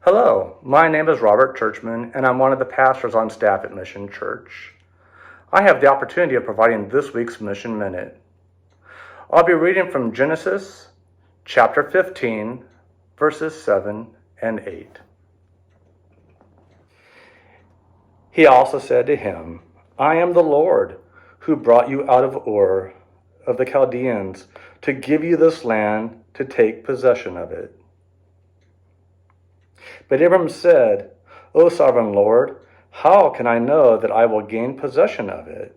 Hello, my name is Robert Churchman, and I'm one of the pastors on staff at Mission Church. I have the opportunity of providing this week's Mission Minute. I'll be reading from Genesis chapter 15, verses 7 and 8. He also said to him, I am the Lord who brought you out of Ur of the Chaldeans to give you this land to take possession of it. But Abram said, O sovereign Lord, how can I know that I will gain possession of it?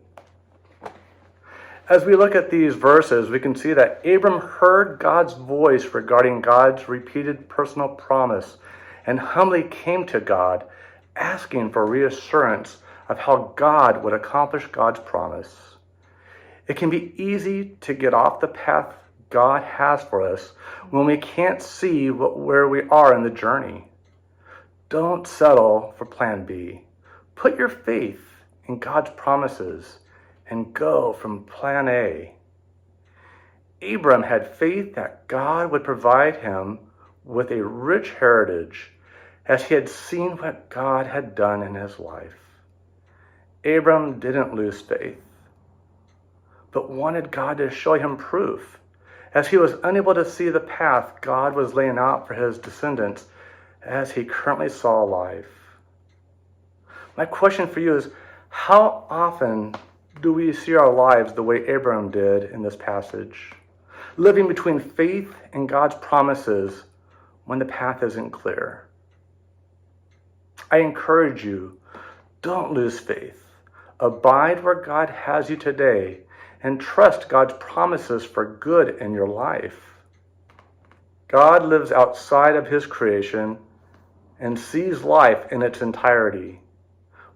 As we look at these verses, we can see that Abram heard God's voice regarding God's repeated personal promise and humbly came to God, asking for reassurance of how God would accomplish God's promise. It can be easy to get off the path God has for us when we can't see where we are in the journey. Don't settle for plan B. Put your faith in God's promises and go from plan A. Abram had faith that God would provide him with a rich heritage as he had seen what God had done in his life. Abram didn't lose faith, but wanted God to show him proof, as he was unable to see the path God was laying out for his descendants as he currently saw life. My question for you is, how often do we see our lives the way Abram did in this passage, living between faith and God's promises when the path isn't clear? I encourage you, don't lose faith. Abide where God has you today and trust God's promises for good in your life. God lives outside of his creation and sees life in its entirety.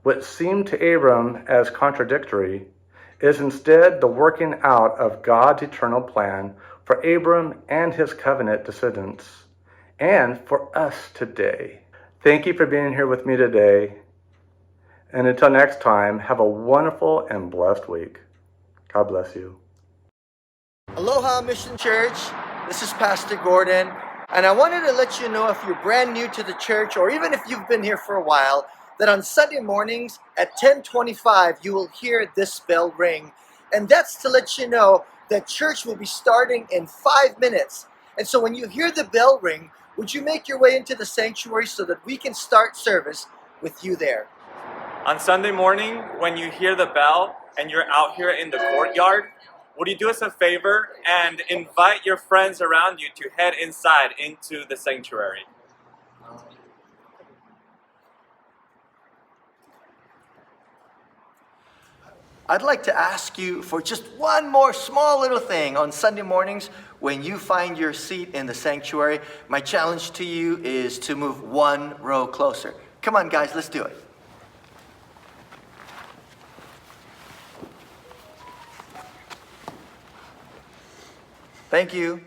What seemed to Abram as contradictory is instead the working out of God's eternal plan for Abram and his covenant descendants, and for us today. Thank you for being here with me today, and until next time, have a wonderful and blessed week. God bless you. Aloha Mission Church, this is Pastor Gordon, and I wanted to let you know, if you're brand new to the church or even if you've been here for a while, that on Sunday mornings at 10:25 you will hear this bell ring, and that's to let you know that church will be starting in 5 minutes. And so when you hear the bell ring, would you make your way into the sanctuary so that we can start service with you there? On Sunday morning, when you hear the bell and you're out here in the courtyard, would you do us a favor and invite your friends around you to head inside into the sanctuary? I'd like to ask you for just one more small little thing on Sunday mornings when you find your seat in the sanctuary. My challenge to you is to move one row closer. Come on, guys, let's do it. Thank you.